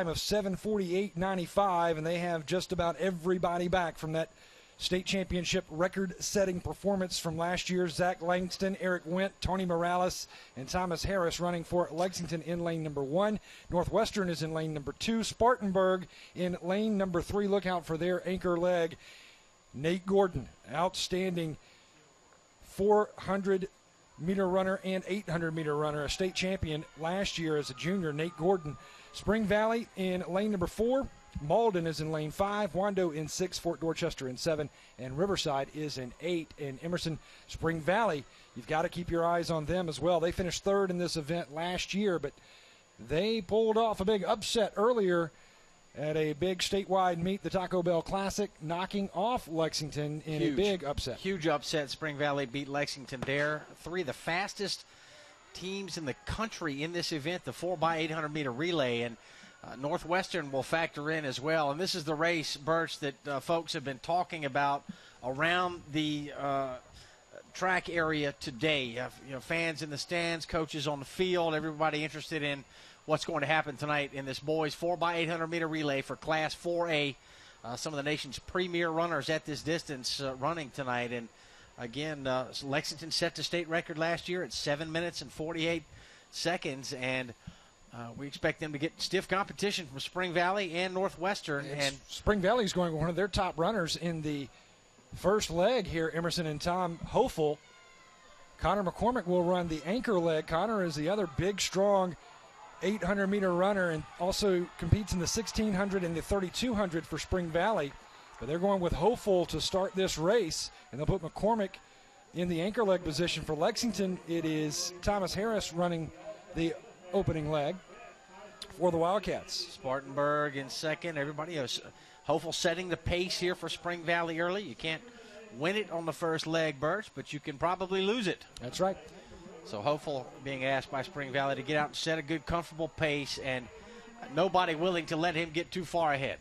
of 7:48.95, and they have just about everybody back from that state championship record-setting performance from last year. Zach Langston, Eric Wendt, Tony Morales, and Thomas Harris running for Lexington in lane number 1. Northwestern is in lane number 2. Spartanburg in lane number 3. Look out for their anchor leg. Nate Gordon, outstanding 400-meter runner and 800-meter runner, a state champion last year as a junior. Nate Gordon. Spring Valley in lane number 4. Malden is in lane 5, Wando in 6, Fort Dorchester in 7, and Riverside is in 8. And Emerson, Spring Valley, you've got to keep your eyes on them as well. They finished 3rd in this event last year, but they pulled off a big upset earlier at a big statewide meet, the Taco Bell Classic, knocking off Lexington in a big upset. Huge upset. Spring Valley beat Lexington there. 3 of the fastest teams in the country in this event, the 4x800-meter relay, and Northwestern will factor in as well. And this is the race, Birch, that folks have been talking about around the track area today. Fans in the stands, coaches on the field, everybody interested in what's going to happen tonight in this boys 4x800-meter relay for Class 4A. Some of the nation's premier runners at this distance running tonight. And again, Lexington set the state record last year at 7 minutes and 48 seconds. And we expect them to get stiff competition from Spring Valley and Northwestern. And Spring Valley is going with one of their top runners in the first leg here, Emerson and Tom Hopeful. Connor McCormick will run the anchor leg. Connor is the other big, strong 800-meter runner and also competes in the 1600 and the 3200 for Spring Valley. But they're going with Hopeful to start this race, and they'll put McCormick in the anchor leg position. For Lexington, it is Thomas Harris running the opening leg for the Wildcats. Spartanburg in second. Everybody is Hopeful setting the pace here for Spring Valley early. You can't win it on the first leg, Birch, but you can probably lose it. That's right. So Hopeful being asked by Spring Valley to get out and set a good, comfortable pace, and nobody willing to let him get too far ahead.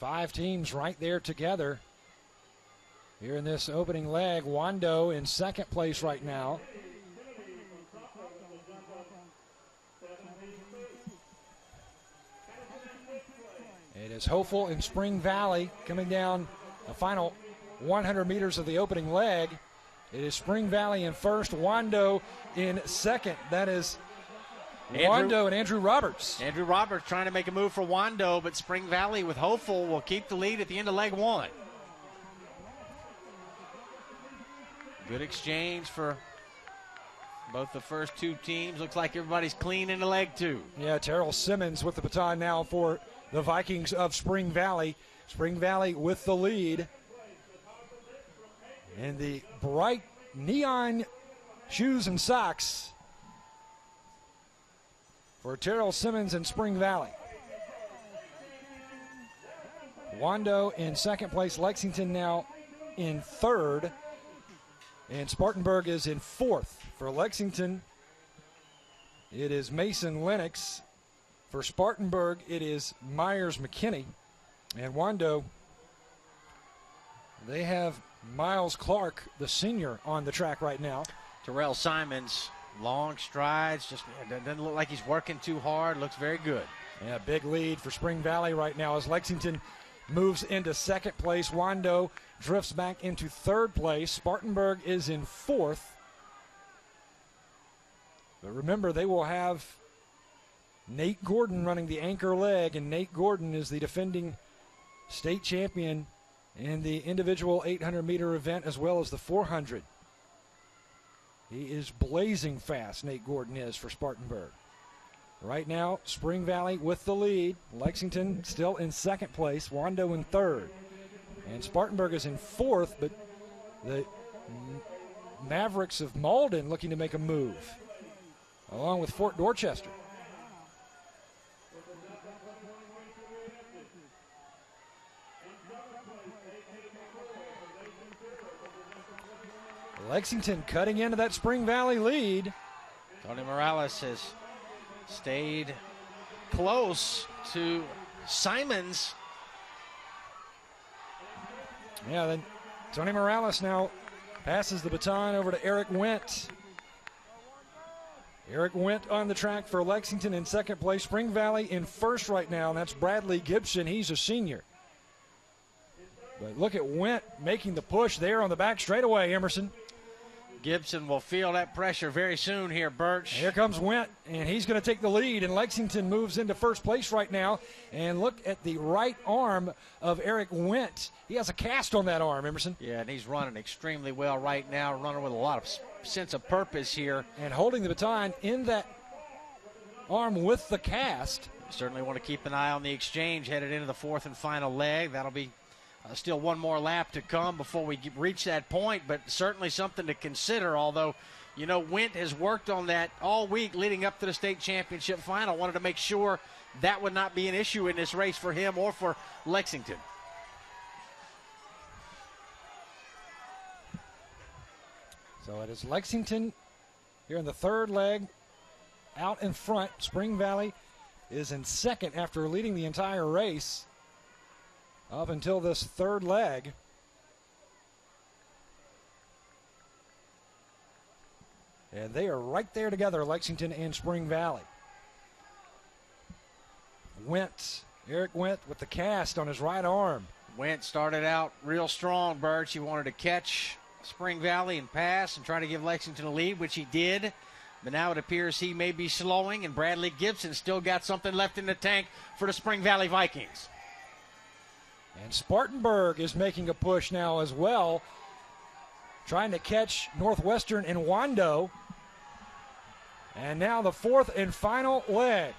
5 teams right there together here in this opening leg. Wando in second place right now. It is Hopeful and Spring Valley coming down the final 100 meters of the opening leg. It is Spring Valley in first, Wando in second. That is Wando and Andrew Roberts. Andrew Roberts trying to make a move for Wando, but Spring Valley with Hopeful will keep the lead at the end of leg 1. Good exchange for both the first 2 teams. Looks like everybody's clean into leg 2. Yeah, Terrell Simmons with the baton now for the Vikings of Spring Valley. Spring Valley with the lead. And the bright neon shoes and socks for Terrell Simmons and Spring Valley. Wando in second place, Lexington now in third, and Spartanburg is in fourth. For Lexington, it is Mason Lennox. For Spartanburg, it is Myers McKinney. And Wando, they have Miles Clark, the senior, on the track right now. Terrell Simons, long strides, just doesn't look like he's working too hard, looks very good. Yeah, big lead for Spring Valley right now as Lexington moves into second place. Wando drifts back into third place. Spartanburg is in fourth. But remember, they will have Nate Gordon running the anchor leg, and Nate Gordon is the defending state champion in the individual 800-meter event as well as the 400. He is blazing fast, Nate Gordon is, for Spartanburg. Right now, Spring Valley with the lead. Lexington still in second place. Wando in third. And Spartanburg is in fourth, but the Mavericks of Malden looking to make a move, along with Fort Dorchester. Lexington cutting into that Spring Valley lead. Tony Morales has stayed close to Simons. Yeah, then Tony Morales now passes the baton over to Eric Wendt. Eric Wendt on the track for Lexington in second place. Spring Valley in first right now, and that's Bradley Gibson. He's a senior. But look at Wendt making the push there on the back straightaway, Emerson. Gibson will feel that pressure very soon here, Birch. Here comes Wendt, and he's going to take the lead, and Lexington moves into first place right now. And look at the right arm of Eric Wendt. He has a cast on that arm, Emerson. Yeah, and he's running extremely well right now, running with a lot of sense of purpose here. And holding the baton in that arm with the cast. Certainly want to keep an eye on the exchange headed into the fourth and final leg. That'll be still one more lap to come before we reach that point, but certainly something to consider, although, you know, Wendt has worked on that all week leading up to the state championship final. Wanted to make sure that would not be an issue in this race for him or for Lexington. So it is Lexington here in the third leg out in front. Spring Valley is in second after leading the entire race up until this third leg. And they are right there together, Lexington and Spring Valley. Wendt, Eric Wendt with the cast on his right arm. Wendt started out real strong, Birch. He wanted to catch Spring Valley and pass and try to give Lexington a lead, which he did. But now it appears he may be slowing, and Bradley Gibson still got something left in the tank for the Spring Valley Vikings. And Spartanburg is making a push now as well, trying to catch Northwestern and Wando. And now the fourth and final leg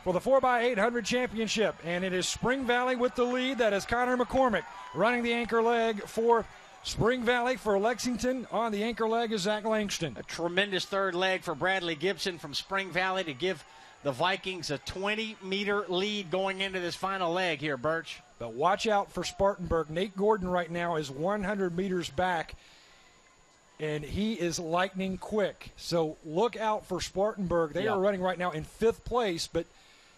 for the 4x800 championship. And it is Spring Valley with the lead. That is Connor McCormick running the anchor leg for Spring Valley. For Lexington on the anchor leg is Zach Langston. A tremendous third leg for Bradley Gibson from Spring Valley to give the Vikings a 20-meter lead going into this final leg here, Birch. But watch out for Spartanburg. Nate Gordon right now is 100 meters back, and he is lightning quick. So look out for Spartanburg. They are running right now in fifth place, but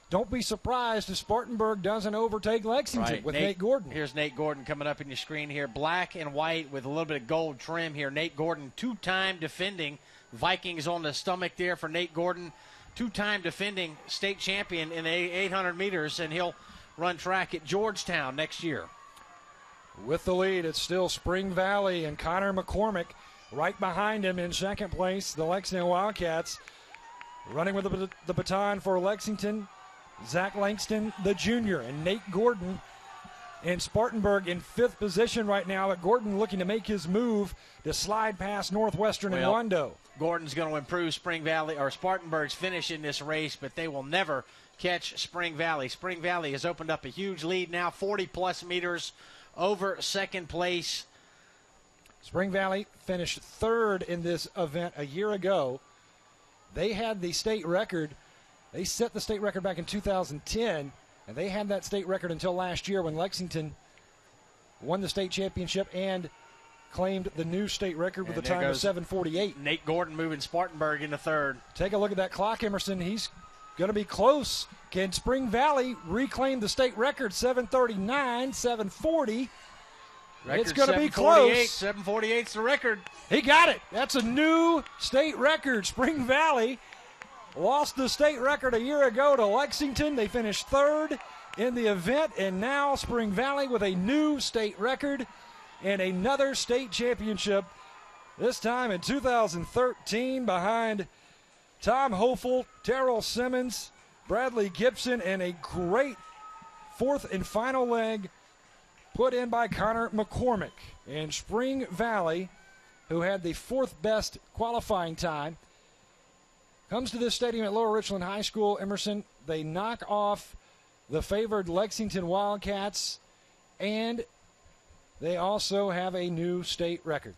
don't be surprised if Spartanburg doesn't overtake Lexington with Nate Gordon. Here's Nate Gordon coming up in your screen here. Black and white with a little bit of gold trim here. Nate Gordon, two-time defending. Vikings on the stomach there for Nate Gordon. Two-time defending state champion in the 800 meters, and he'll run track at Georgetown next year. With the lead, it's still Spring Valley and Connor McCormick right behind him in second place. The Lexington Wildcats running with the baton for Lexington. Zach Langston, the junior, and Nate Gordon and Spartanburg in fifth position right now. But Gordon looking to make his move to slide past Northwestern and Wando. Gordon's going to improve Spring Valley or Spartanburg's finish in this race, but they will never catch Spring Valley. Spring Valley has opened up a huge lead now, 40-plus meters over second place. Spring Valley finished third in this event a year ago. They had the state record. They set the state record back in 2010, and they had that state record until last year when Lexington won the state championship and claimed the new state record with a time of 7:48. Nate Gordon moving Spartanburg into third. Take a look at that clock, Emerson. He's going to be close. Can Spring Valley reclaim the state record? 7:39, 7:40. It's going to be close. 7:48's the record. He got it. That's a new state record. Spring Valley lost the state record a year ago to Lexington. They finished third in the event, and now Spring Valley with a new state record and another state championship, this time in 2013, behind Tom Hofel, Terrell Simmons, Bradley Gibson, and a great fourth and final leg put in by Connor McCormick. And Spring Valley, who had the fourth best qualifying time, comes to this stadium at Lower Richland High School. Emerson, they knock off the favored Lexington Wildcats, and they also have a new state record.